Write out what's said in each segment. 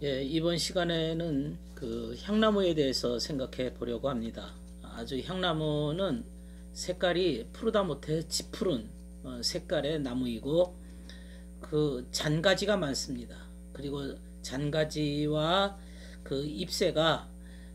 예, 이번 시간에는 그 향나무에 대해서 생각해 보려고 합니다. 아주 향나무는 색깔이 푸르다 못해 짙푸른 색깔의 나무이고 그 잔가지가 많습니다. 그리고 잔가지와 그 잎새가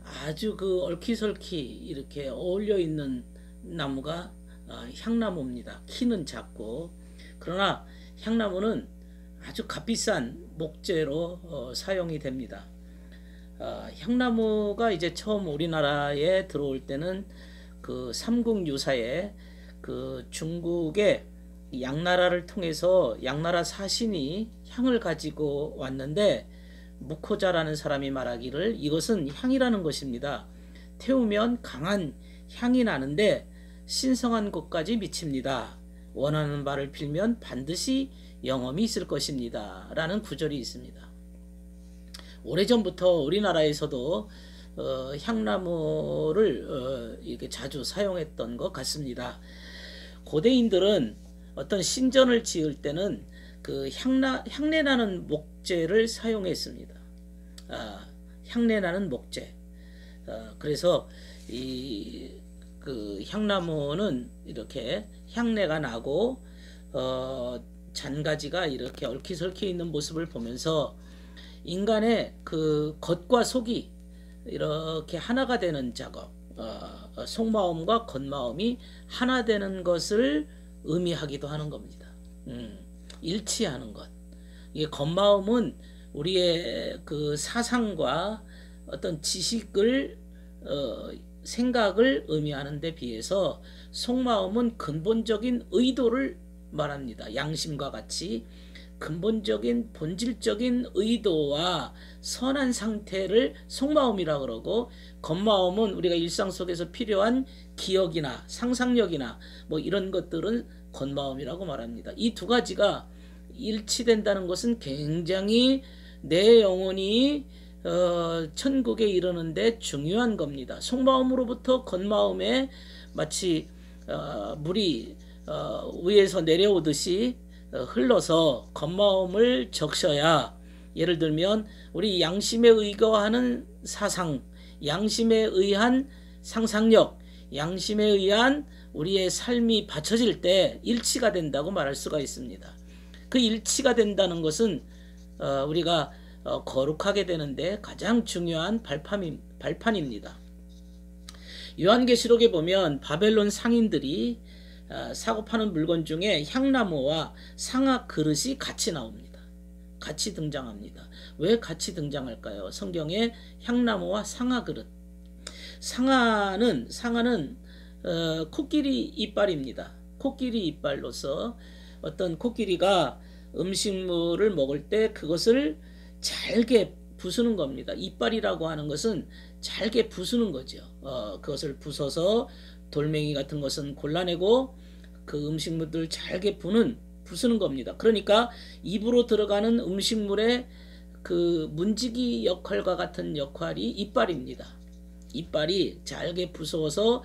아주 그 얽히설키 이렇게 어울려 있는 나무가 향나무입니다. 키는 작고 그러나 향나무는 아주 값비싼 목재로 사용이 됩니다. 향나무가 이제 처음 우리나라에 들어올 때는 그 삼국유사에 그 중국의 양나라를 통해서 양나라 사신이 향을 가지고 왔는데 무코자라는 사람이 말하기를 이것은 향이라는 것입니다. 태우면 강한 향이 나는데 신성한 곳까지 미칩니다. 원하는 바를 빌면 반드시 영험이 있을 것입니다. 라는 구절이 있습니다. 오래전부터 우리나라에서도 향나무를 이렇게 자주 사용했던 것 같습니다. 고대인들은 어떤 신전을 지을 때는 그 향내나는 목재를 사용했습니다. 향내나는 목재. 그래서 그 향나무는 이렇게 향내가 나고 잔가지가 이렇게 얽히설키 있는 모습을 보면서 인간의 그 겉과 속이 이렇게 하나가 되는 작업, 속마음과 겉마음이 하나 되는 것을 의미하기도 하는 겁니다. 일치하는 것. 이 겉마음은 우리의 그 사상과 어떤 지식을 생각을 의미하는 데 비해서 속마음은 근본적인 의도를 말합니다. 양심과 같이 근본적인 본질적인 의도와 선한 상태를 속마음이라 그러고 겉마음은 우리가 일상 속에서 필요한 기억이나 상상력이나 뭐 이런 것들은 겉마음이라고 말합니다. 이 두 가지가 일치된다는 것은 굉장히 내 영혼이 천국에 이르는데 중요한 겁니다. 속마음으로부터 겉마음에 마치 물이 위에서 내려오듯이 흘러서 겉마음을 적셔야, 예를 들면 우리 양심에 의거하는 사상, 양심에 의한 상상력, 양심에 의한 우리의 삶이 받쳐질 때 일치가 된다고 말할 수가 있습니다. 그 일치가 된다는 것은 우리가 거룩하게 되는데 가장 중요한 발판입니다. 요한계시록에 보면 바벨론 상인들이 사고 파는 물건 중에 향나무와 상아 그릇이 같이 나옵니다. 같이 등장합니다. 왜 같이 등장할까요? 성경에 향나무와 상아 그릇. 상아는 코끼리 이빨입니다. 코끼리 이빨로서 어떤 코끼리가 음식물을 먹을 때 그것을 잘게 부수는 겁니다. 이빨이라고 하는 것은 잘게 부수는 거죠. 그것을 부숴서 돌멩이 같은 것은 골라내고 그 음식물들 잘게 부수는 겁니다. 그러니까 입으로 들어가는 음식물의 그 문지기 역할과 같은 역할이 이빨입니다. 이빨이 잘게 부서워서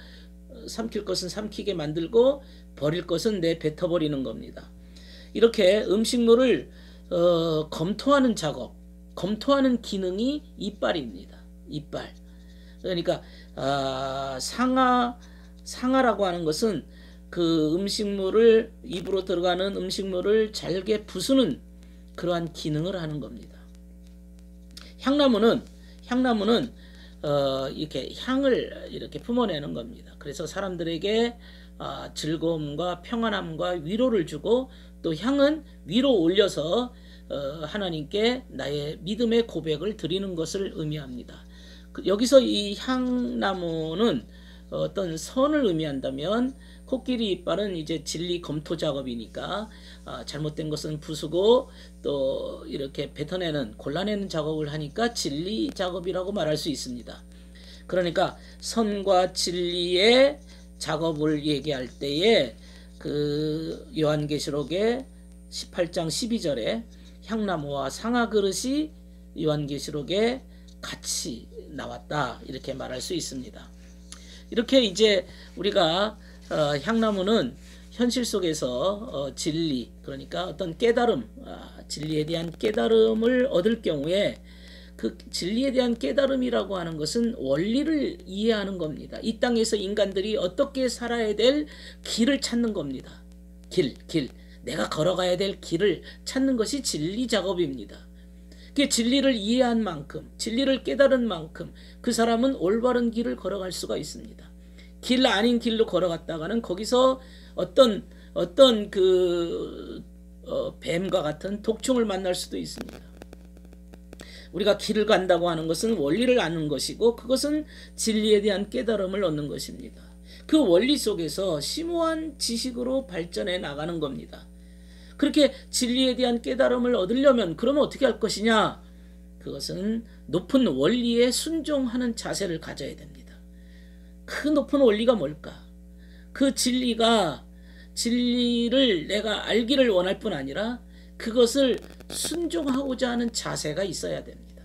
삼킬 것은 삼키게 만들고 버릴 것은 내뱉어버리는 겁니다. 이렇게 음식물을 검토하는 작업, 검토하는 기능이 이빨입니다. 이빨. 그러니까 상아라고 하는 것은 그 음식물을, 입으로 들어가는 음식물을 잘게 부수는 그러한 기능을 하는 겁니다. 향나무는 이렇게 향을 이렇게 품어내는 겁니다. 그래서 사람들에게 즐거움과 평안함과 위로를 주고, 또 향은 위로 올려서 하나님께 나의 믿음의 고백을 드리는 것을 의미합니다. 여기서 이 향나무는 어떤 선을 의미한다면, 코끼리 이빨은 이제 진리 검토 작업이니까 잘못된 것은 부수고 또 이렇게 뱉어내는, 골라내는 작업을 하니까 진리 작업이라고 말할 수 있습니다. 그러니까 선과 진리의 작업을 얘기할 때에 그 요한계시록의 18장 12절에 향나무와 상아 그릇이 요한계시록에 같이 나왔다, 이렇게 말할 수 있습니다. 이렇게 이제 우리가 향나무는 현실 속에서 진리, 그러니까 어떤 깨달음, 진리에 대한 깨달음을 얻을 경우에 그 진리에 대한 깨달음이라고 하는 것은 원리를 이해하는 겁니다. 이 땅에서 인간들이 어떻게 살아야 될 길을 찾는 겁니다. 길. 내가 걸어가야 될 길을 찾는 것이 진리 작업입니다. 그 진리를 이해한 만큼, 진리를 깨달은 만큼 그 사람은 올바른 길을 걸어갈 수가 있습니다. 길 아닌 길로 걸어갔다가는 거기서 어떤 뱀과 같은 독충을 만날 수도 있습니다. 우리가 길을 간다고 하는 것은 원리를 아는 것이고 그것은 진리에 대한 깨달음을 얻는 것입니다. 그 원리 속에서 심오한 지식으로 발전해 나가는 겁니다. 그렇게 진리에 대한 깨달음을 얻으려면 그러면 어떻게 할 것이냐? 그것은 높은 원리에 순종하는 자세를 가져야 됩니다. 그 높은 원리가 뭘까? 그 진리를 내가 알기를 원할 뿐 아니라 그것을 순종하고자 하는 자세가 있어야 됩니다.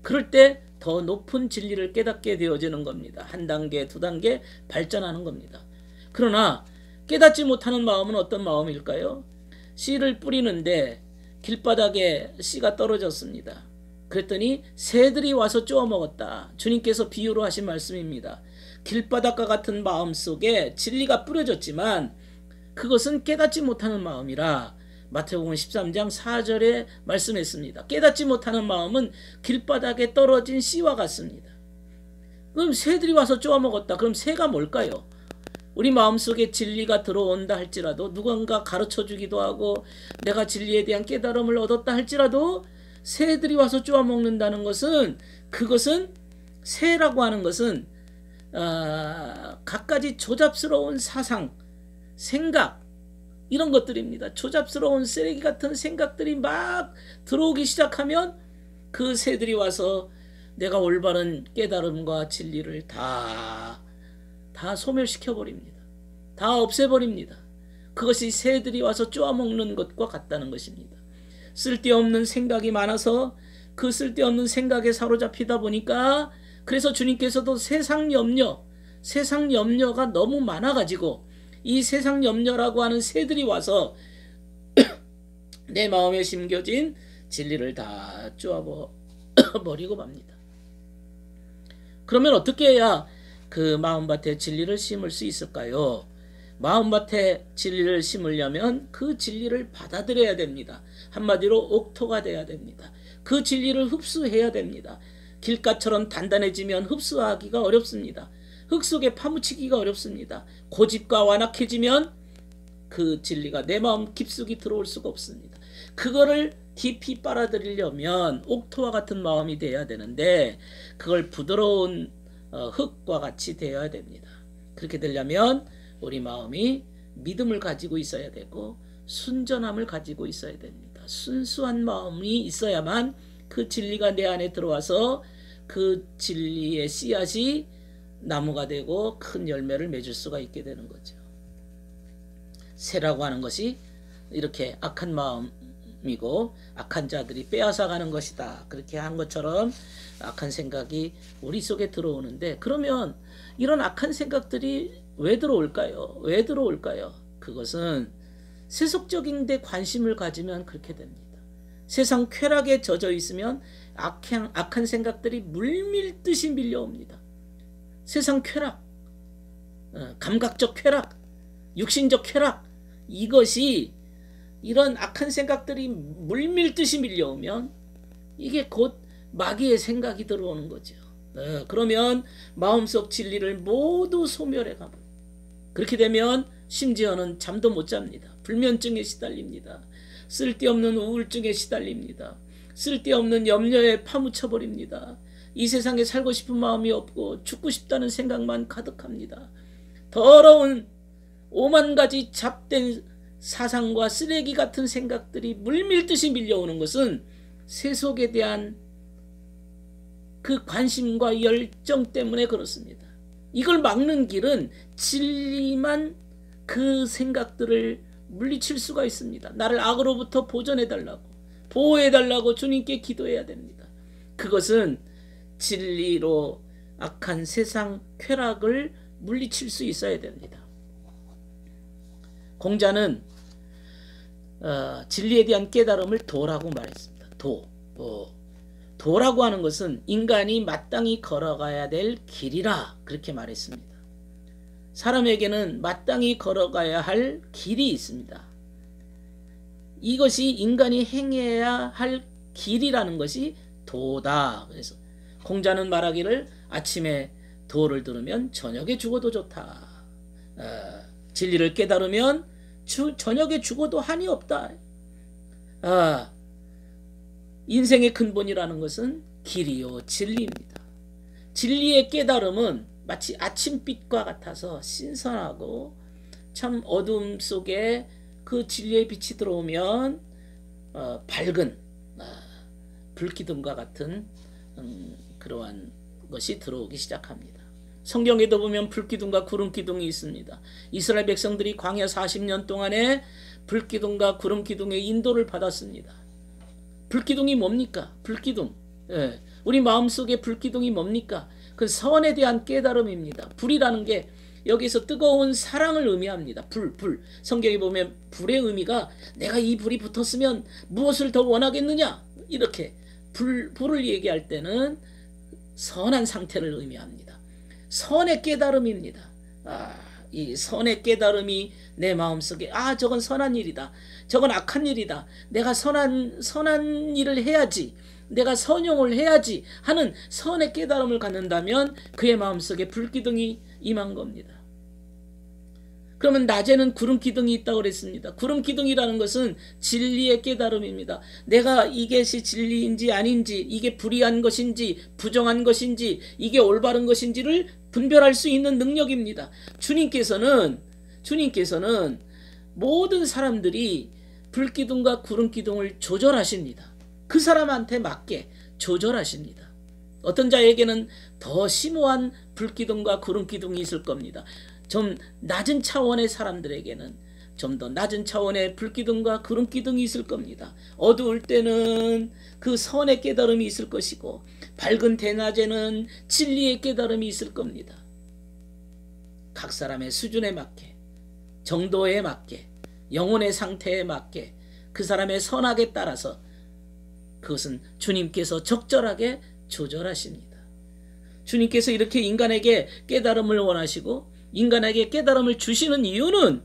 그럴 때 더 높은 진리를 깨닫게 되어지는 겁니다. 한 단계, 두 단계 발전하는 겁니다. 그러나 깨닫지 못하는 마음은 어떤 마음일까요? 씨를 뿌리는데 길바닥에 씨가 떨어졌습니다. 그랬더니 새들이 와서 쪼아 먹었다. 주님께서 비유로 하신 말씀입니다. 길바닥과 같은 마음 속에 진리가 뿌려졌지만 그것은 깨닫지 못하는 마음이라 마태복음 13장 4절에 말씀했습니다. 깨닫지 못하는 마음은 길바닥에 떨어진 씨와 같습니다. 그럼 새들이 와서 쪼아 먹었다. 그럼 새가 뭘까요? 우리 마음속에 진리가 들어온다 할지라도 누군가 가르쳐 주기도 하고 내가 진리에 대한 깨달음을 얻었다 할지라도 새들이 와서 쪼아 먹는다는 것은 그것은 새라고 하는 것은 갖가지 조잡스러운 사상, 생각 이런 것들입니다. 조잡스러운 쓰레기 같은 생각들이 막 들어오기 시작하면 그 새들이 와서 내가 올바른 깨달음과 진리를 다 소멸시켜버립니다. 다 없애버립니다. 그것이 새들이 와서 쪼아먹는 것과 같다는 것입니다. 쓸데없는 생각이 많아서 그 쓸데없는 생각에 사로잡히다 보니까 그래서 주님께서도 세상 염려가 너무 많아가지고 이 세상 염려라고 하는 새들이 와서 내 마음에 심겨진 진리를 다 쪼아버리고 맙니다. 그러면 어떻게 해야 그 마음밭에 진리를 심을 수 있을까요? 마음밭에 진리를 심으려면 그 진리를 받아들여야 됩니다. 한마디로 옥토가 돼야 됩니다. 그 진리를 흡수해야 됩니다. 길가처럼 단단해지면 흡수하기가 어렵습니다. 흙 속에 파묻히기가 어렵습니다. 고집과 완악해지면 그 진리가 내 마음 깊숙이 들어올 수가 없습니다. 그거를 깊이 빨아들이려면 옥토와 같은 마음이 돼야 되는데 그걸 부드러운 흙과 같이 되어야 됩니다. 그렇게 되려면 우리 마음이 믿음을 가지고 있어야 되고 순전함을 가지고 있어야 됩니다. 순수한 마음이 있어야만 그 진리가 내 안에 들어와서 그 진리의 씨앗이 나무가 되고 큰 열매를 맺을 수가 있게 되는 거죠. 새라고 하는 것이 이렇게 악한 마음이고 악한 자들이 빼앗아가는 것이다. 그렇게 한 것처럼 악한 생각이 우리 속에 들어오는데 그러면 이런 악한 생각들이 왜 들어올까요? 그것은 세속적인 데 관심을 가지면 그렇게 됩니다. 세상 쾌락에 젖어 있으면 악한 생각들이 물밀듯이 밀려옵니다. 세상 쾌락, 감각적 쾌락, 육신적 쾌락 이것이 이런 악한 생각들이 물밀듯이 밀려오면 이게 곧 마귀의 생각이 들어오는 거죠. 그러면 마음속 진리를 모두 소멸해가고 그렇게 되면 심지어는 잠도 못 잡니다. 불면증에 시달립니다. 쓸데없는 우울증에 시달립니다. 쓸데없는 염려에 파묻혀버립니다. 이 세상에 살고 싶은 마음이 없고 죽고 싶다는 생각만 가득합니다. 더러운 오만 가지 잡된 사상과 쓰레기 같은 생각들이 물밀듯이 밀려오는 것은 세속에 대한 그 관심과 열정 때문에 그렇습니다. 이걸 막는 길은 진리만 그 생각들을 물리칠 수가 있습니다. 나를 악으로부터 보존해달라고 보호해달라고 주님께 기도해야 됩니다. 그것은 진리로 악한 세상 쾌락을 물리칠 수 있어야 됩니다. 공자는 진리에 대한 깨달음을 도라고 말했습니다. 도라고 하는 것은 인간이 마땅히 걸어가야 될 길이라 그렇게 말했습니다. 사람에게는 마땅히 걸어가야 할 길이 있습니다. 이것이 인간이 행해야 할 길이라는 것이 도다. 그래서 공자는 말하기를 아침에 도를 들으면 저녁에 죽어도 좋다. 진리를 깨달으면 저녁에 죽어도 한이 없다. 인생의 근본이라는 것은 길이요 진리입니다. 진리의 깨달음은 마치 아침빛과 같아서 신선하고 참 어둠 속에 그 진리의 빛이 들어오면 밝은 불기둥과 같은 그러한 것이 들어오기 시작합니다. 성경에도 보면 불기둥과 구름기둥이 있습니다. 이스라엘 백성들이 광야 40년 동안에 불기둥과 구름기둥의 인도를 받았습니다. 불기둥이 뭡니까? 불기둥. 우리 마음속에 불기둥이 뭡니까? 그 선에 대한 깨달음입니다. 불이라는 게 여기서 뜨거운 사랑을 의미합니다. 불. 성경에 보면 불의 의미가 내가 이 불이 붙었으면 무엇을 더 원하겠느냐? 이렇게 불을 얘기할 때는 선한 상태를 의미합니다. 선의 깨달음입니다. 이 선의 깨달음이 내 마음속에 저건 선한 일이다. 저건 악한 일이다. 내가 선한 일을 해야지. 내가 선용을 해야지 하는 선의 깨달음을 갖는다면 그의 마음속에 불기둥이 임한 겁니다. 그러면 낮에는 구름기둥이 있다고 그랬습니다. 구름기둥이라는 것은 진리의 깨달음입니다. 내가 이것이 진리인지 아닌지, 이게 불의한 것인지 부정한 것인지, 이게 올바른 것인지를 분별할 수 있는 능력입니다. 주님께서는 모든 사람들이 불기둥과 구름기둥을 조절하십니다. 그 사람한테 맞게 조절하십니다. 어떤 자에게는 더 심오한 불기둥과 구름기둥이 있을 겁니다. 좀 낮은 차원의 사람들에게는 좀 더 낮은 차원의 불기둥과 구름기둥이 있을 겁니다. 어두울 때는 그 선의 깨달음이 있을 것이고 밝은 대낮에는 진리의 깨달음이 있을 겁니다. 각 사람의 수준에 맞게, 정도에 맞게, 영혼의 상태에 맞게 그 사람의 선악에 따라서 그것은 주님께서 적절하게 조절하십니다. 주님께서 이렇게 인간에게 깨달음을 원하시고 인간에게 깨달음을 주시는 이유는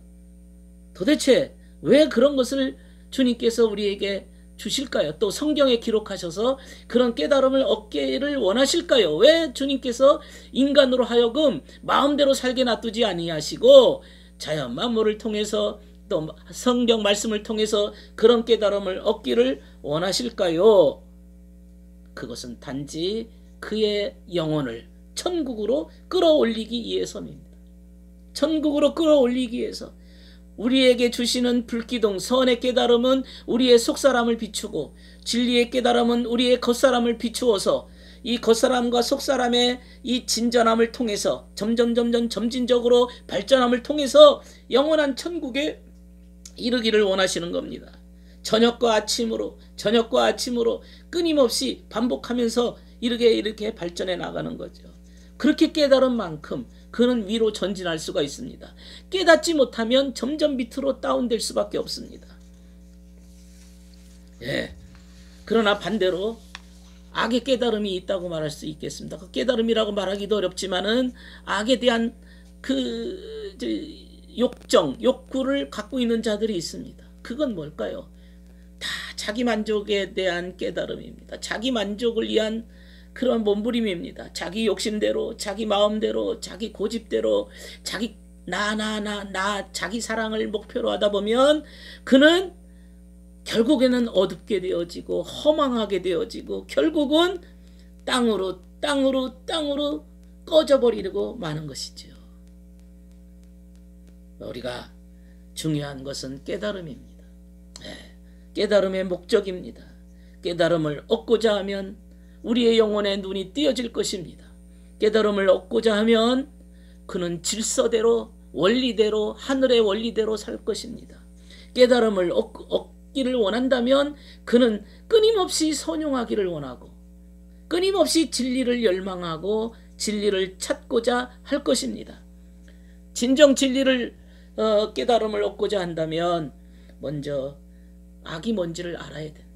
도대체 왜 그런 것을 주님께서 우리에게 주실까요? 또 성경에 기록하셔서 그런 깨달음을 얻기를 원하실까요? 왜 주님께서 인간으로 하여금 마음대로 살게 놔두지 아니하시고 자연 만물을 통해서 또 성경 말씀을 통해서 그런 깨달음을 얻기를 원하실까요? 그것은 단지 그의 영혼을 천국으로 끌어올리기 위해서입니다. 천국으로 끌어올리기 위해서 우리에게 주시는 불기둥 선의 깨달음은 우리의 속사람을 비추고 진리의 깨달음은 우리의 겉사람을 비추어서 이 겉사람과 속사람의 이 진전함을 통해서 점진적으로 발전함을 통해서 영원한 천국에 이르기를 원하시는 겁니다. 저녁과 아침으로 끊임없이 반복하면서 이렇게 발전해 나가는 거죠. 그렇게 깨달은 만큼 그는 위로 전진할 수가 있습니다. 깨닫지 못하면 점점 밑으로 다운될 수밖에 없습니다. 그러나 반대로 악의 깨달음이 있다고 말할 수 있겠습니다. 그 깨달음이라고 말하기도 어렵지만은 악에 대한 그 욕구를 갖고 있는 자들이 있습니다. 그건 뭘까요? 다 자기 만족에 대한 깨달음입니다. 자기 만족을 위한 그런 몸부림입니다. 자기 욕심대로, 자기 마음대로, 자기 고집대로, 자기 자기 사랑을 목표로 하다 보면 그는 결국에는 어둡게 되어지고 허망하게 되어지고 결국은 땅으로 꺼져버리고 마는 것이죠. 우리가 중요한 것은 깨달음입니다. 깨달음의 목적입니다. 깨달음을 얻고자 하면 우리의 영혼의 눈이 띄어질 것입니다. 깨달음을 얻고자 하면 그는 질서대로 원리대로 하늘의 원리대로 살 것입니다. 깨달음을 얻기를 원한다면 그는 끊임없이 선용하기를 원하고 끊임없이 진리를 열망하고 진리를 찾고자 할 것입니다. 진정 진리를 깨달음을 얻고자 한다면 먼저 악이 뭔지를 알아야 됩니다.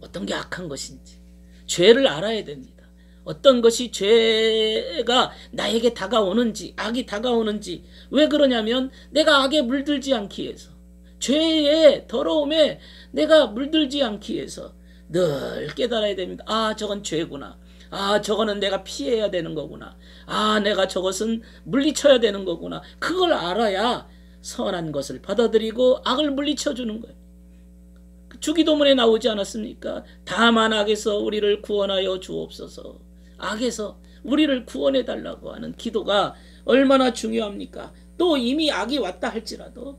어떤 게 악한 것인지 죄를 알아야 됩니다. 어떤 것이 죄가 나에게 다가오는지, 악이 다가오는지. 왜 그러냐면 내가 악에 물들지 않기 위해서, 죄의 더러움에 내가 물들지 않기 위해서 늘 깨달아야 됩니다. 아, 저건 죄구나. 아, 저거는 내가 피해야 되는 거구나. 아, 내가 저것은 물리쳐야 되는 거구나. 그걸 알아야 선한 것을 받아들이고 악을 물리쳐주는 거예요. 주기도문에 나오지 않았습니까? 다만 악에서 우리를 구원하여 주옵소서. 악에서 우리를 구원해 달라고 하는 기도가 얼마나 중요합니까? 또 이미 악이 왔다 할지라도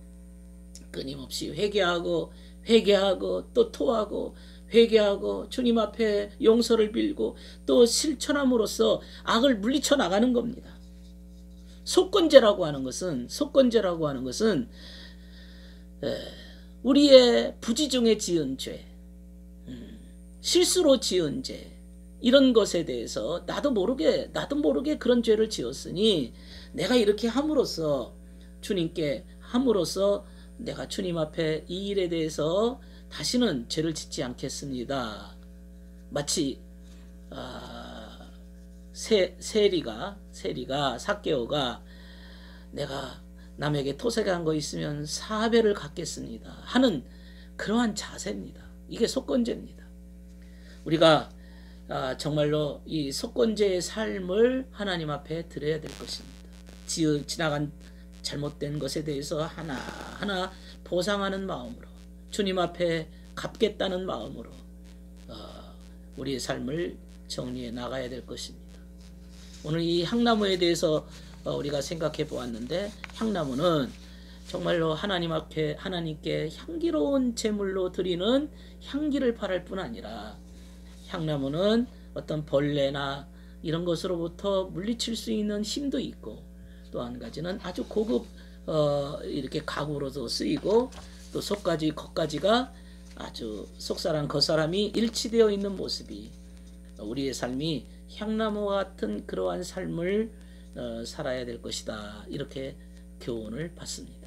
끊임없이 회개하고 또 토하고 회개하고 주님 앞에 용서를 빌고 또 실천함으로써 악을 물리쳐 나가는 겁니다. 속건제라고 하는 것은 우리의 부지중에 지은 죄, 실수로 지은 죄, 이런 것에 대해서 나도 모르게 그런 죄를 지었으니 내가 이렇게 함으로써 주님께 함으로써 내가 주님 앞에 이 일에 대해서 다시는 죄를 짓지 않겠습니다. 마치 세리가 삭개오가 내가 남에게 토색한 거 있으면 4배를 갚겠습니다 하는 그러한 자세입니다. 이게 속건제입니다. 우리가 정말로 이 속건제의 삶을 하나님 앞에 드려야 될 것입니다. 지나간 잘못된 것에 대해서 하나하나 보상하는 마음으로, 주님 앞에 갚겠다는 마음으로 우리의 삶을 정리해 나가야 될 것입니다. 오늘 이 향나무에 대해서 우리가 생각해 보았는데, 향나무는 정말로 하나님께 향기로운 제물로 드리는 향기를 바랄 뿐 아니라, 향나무는 어떤 벌레나 이런 것으로부터 물리칠 수 있는 힘도 있고, 또 한 가지는 아주 고급 이렇게 가구로도 쓰이고, 또 겉가지가 아주 속사람 겉사람이 일치되어 있는 모습이, 우리의 삶이 향나무와 같은 그러한 삶을 살아야 될 것이다. 이렇게 교훈을 받습니다.